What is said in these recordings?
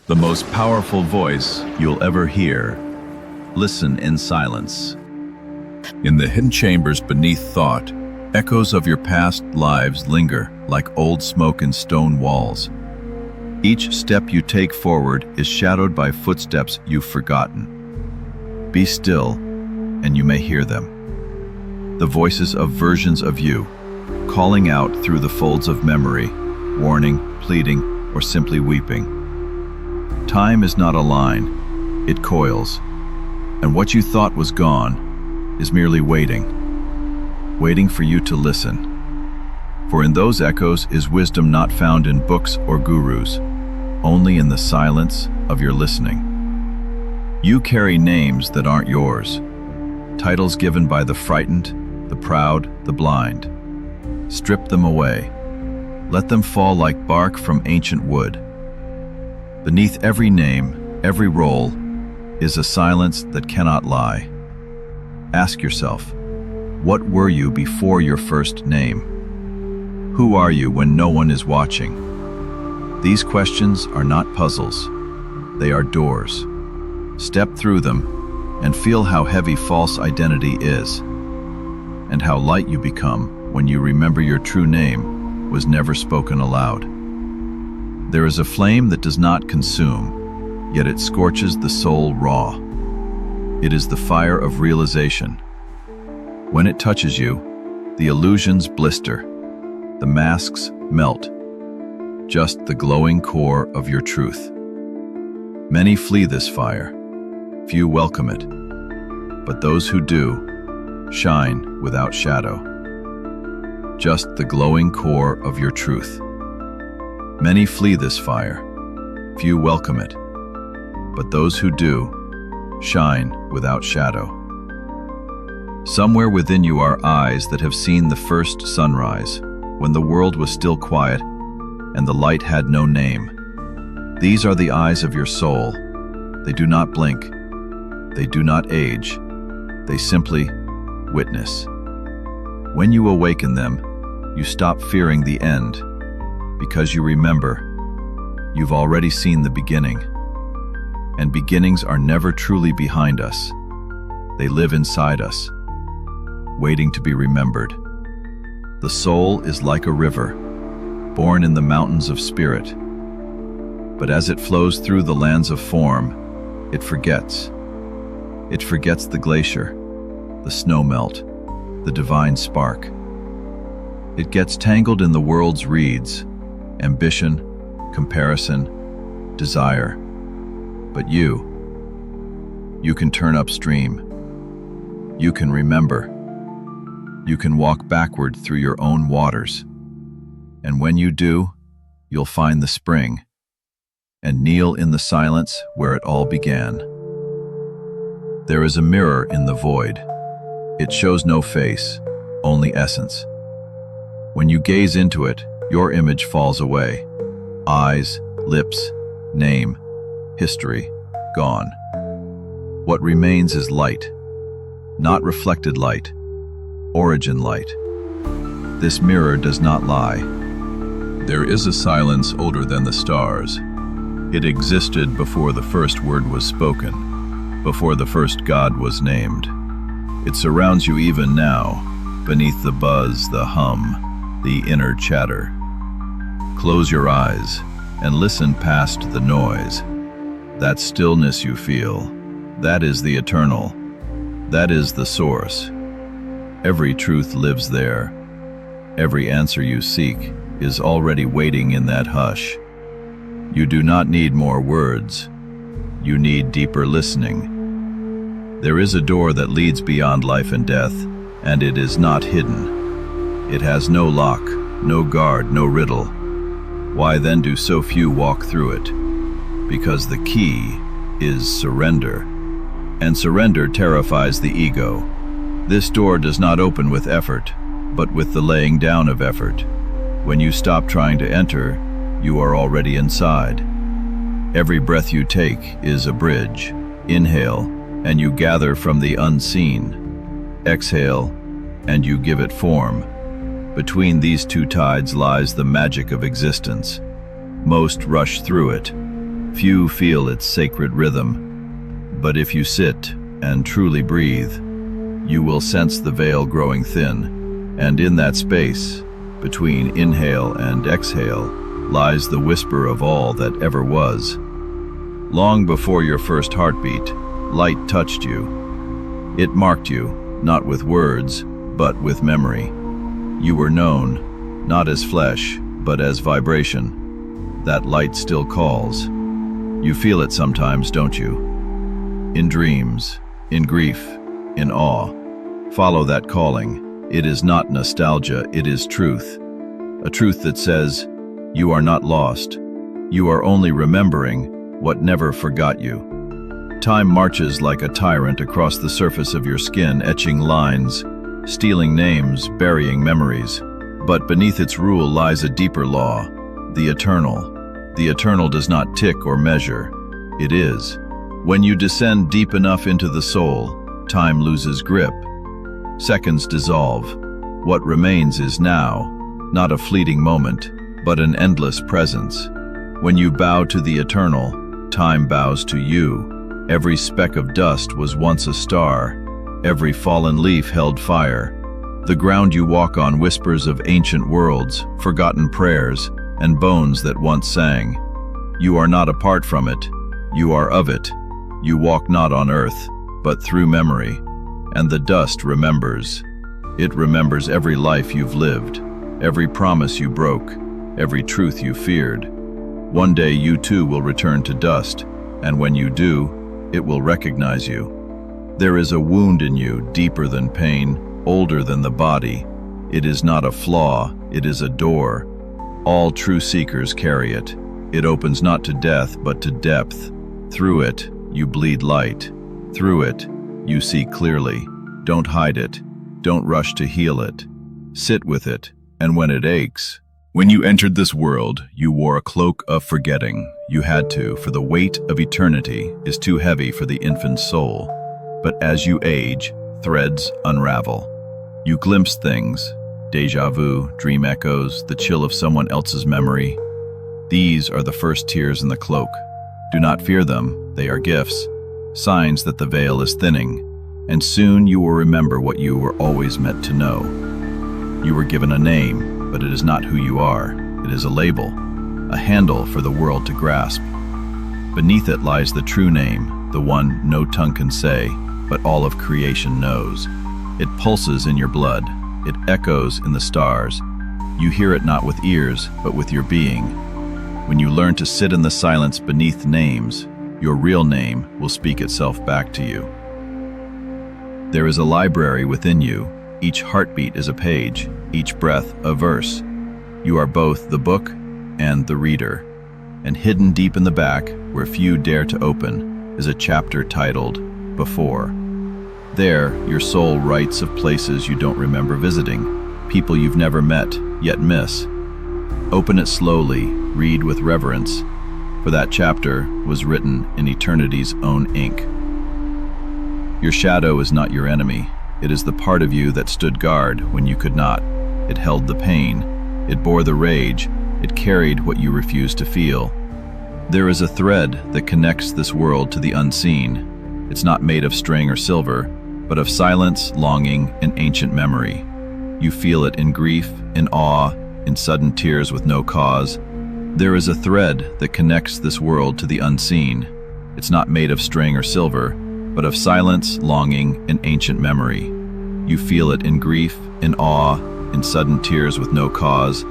The most powerful voice you'll ever hear. Listen in silence. In the hidden chambers beneath thought, echoes of your past lives linger like old smoke in stone walls. Each step you take forward is shadowed by footsteps you've forgotten. Be still, and you may hear them. The voices of versions of you, calling out through the folds of memory, warning, pleading, or simply weeping. Time is not a line, it coils, and what you thought was gone is merely waiting for you to listen. For in those echoes is wisdom not found in books or gurus, only in the silence of your listening. You carry names that aren't yours, titles given by the frightened, the proud, the blind. Strip them away. Let them fall like bark from ancient wood. Beneath every name, every role, is a silence that cannot lie. Ask yourself, what were you before your first name? Who are you when no one is watching? These questions are not puzzles. They are doors. Step through them and feel how heavy false identity is, and how light you become when you remember your true name was never spoken aloud. There is a flame that does not consume, yet it scorches the soul raw. It is the fire of realization. When it touches you, the illusions blister, the masks melt, just the glowing core of your truth. Many flee this fire, few welcome it, but those who do shine without shadow. Just the glowing core of your truth. Many flee this fire, few welcome it, but those who do shine without shadow. Somewhere within you are eyes that have seen the first sunrise, when the world was still quiet and the light had no name. These are the eyes of your soul. They do not blink. They do not age. They simply witness. When you awaken them, you stop fearing the end, because you remember, you've already seen the beginning. And beginnings are never truly behind us. They live inside us, waiting to be remembered. The soul is like a river, born in the mountains of spirit. But as it flows through the lands of form, it forgets. It forgets the glacier, the snowmelt, the divine spark. It gets tangled in the world's reeds, ambition, comparison, desire. But you can turn upstream. You can remember. You can walk backward through your own waters. And when you do, you'll find the spring and kneel in the silence where it all began. There is a mirror in the void. It shows no face, only essence. When you gaze into it, your image falls away. Eyes, lips, name, history, gone. What remains is light, not reflected light, origin light. This mirror does not lie. There is a silence older than the stars. It existed before the first word was spoken, before the first God was named. It surrounds you even now, beneath the buzz, the hum, the inner chatter. Close your eyes and listen past the noise. That stillness you feel, that is the eternal. That is the source. Every truth lives there. Every answer you seek is already waiting in that hush. You do not need more words. You need deeper listening. There is a door that leads beyond life and death, and it is not hidden. It has no lock, no guard, no riddle. Why then do so few walk through it? Because the key is surrender. And surrender terrifies the ego. This door does not open with effort, but with the laying down of effort. When you stop trying to enter, you are already inside. Every breath you take is a bridge. Inhale, and you gather from the unseen. Exhale, and you give it form. Between these two tides lies the magic of existence. Most rush through it, Few feel its sacred rhythm, but if you sit and truly breathe, you will sense the veil growing thin, and in that space, between inhale and exhale, lies the whisper of all that ever was. Long before your first heartbeat, light touched you. It marked you, not with words, but with memory. You were known, not as flesh, but as vibration. That light still calls. You feel it sometimes, don't you? In dreams, in grief, in awe. Follow that calling. It is not nostalgia, it is truth. A truth that says, you are not lost. You are only remembering what never forgot you. Time marches like a tyrant across the surface of your skin, etching lines, stealing names, burying memories. But beneath its rule lies a deeper law, the eternal. The eternal does not tick or measure. It is. When you descend deep enough into the soul, time loses grip. Seconds dissolve. What remains is now, not a fleeting moment, but an endless presence. When you bow to the eternal, time bows to you. Every speck of dust was once a star. Every fallen leaf held fire. The ground you walk on whispers of ancient worlds, forgotten prayers, and bones that once sang. You are not apart from it. You are of it. You walk not on earth, but through memory. And the dust remembers. It remembers every life you've lived, every promise you broke, every truth you feared. One day you too will return to dust, and when you do, it will recognize you. There is a wound in you deeper than pain, older than the body. It is not a flaw, it is a door. All true seekers carry it. It opens not to death, but to depth. Through it, you bleed light. Through it, you see clearly. Don't hide it. Don't rush to heal it. Sit with it, and when it aches. When you entered this world, you wore a cloak of forgetting. You had to, for the weight of eternity is too heavy for the infant soul. But as you age, threads unravel. You glimpse things, déjà vu, dream echoes, the chill of someone else's memory. These are the first tears in the cloak. Do not fear them, they are gifts, signs that the veil is thinning, and soon you will remember what you were always meant to know. You were given a name, but it is not who you are. It is a label, a handle for the world to grasp. Beneath it lies the true name, the one no tongue can say, but all of creation knows. It pulses in your blood. It echoes in the stars. You hear it not with ears, but with your being. When you learn to sit in the silence beneath names, your real name will speak itself back to you. There is a library within you. Each heartbeat is a page, each breath a verse. You are both the book and the reader. And hidden deep in the back, where few dare to open, is a chapter titled Before. There, your soul writes of places you don't remember visiting, people you've never met, yet miss. Open it slowly, read with reverence, for that chapter was written in eternity's own ink. Your shadow is not your enemy. It is the part of you that stood guard when you could not. It held the pain. It bore the rage. It carried what you refused to feel. There is a thread that connects this world to the unseen. It's not made of string or silver, but of silence, longing, and ancient memory. You feel it in grief, in awe, in sudden tears with no cause. There is a thread that connects this world to the unseen. It's not made of string or silver, but of silence, longing, and ancient memory. You feel it in grief, in awe, in sudden tears with no cause.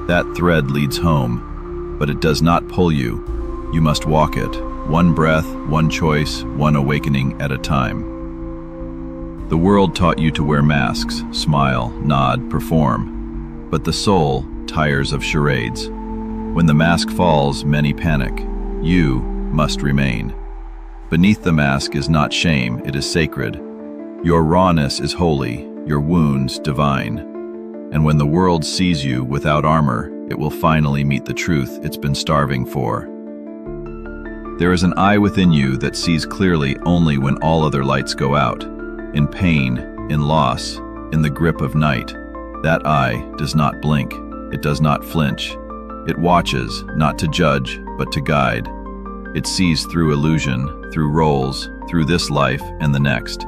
That thread leads home, but it does not pull you. You must walk it, one breath, one choice, one awakening at a time. The world taught you to wear masks, smile, nod, perform. But the soul tires of charades. When the mask falls, many panic. You must remain. Beneath the mask is not shame, it is sacred. Your rawness is holy, your wounds divine. And when the world sees you without armor, it will finally meet the truth it's been starving for. There is an eye within you that sees clearly only when all other lights go out. In pain, in loss, in the grip of night. That eye does not blink, it does not flinch. It watches, not to judge, but to guide. It sees through illusion, through roles, through this life and the next.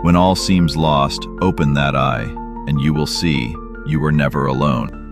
When all seems lost, open that eye, and you will see you were never alone.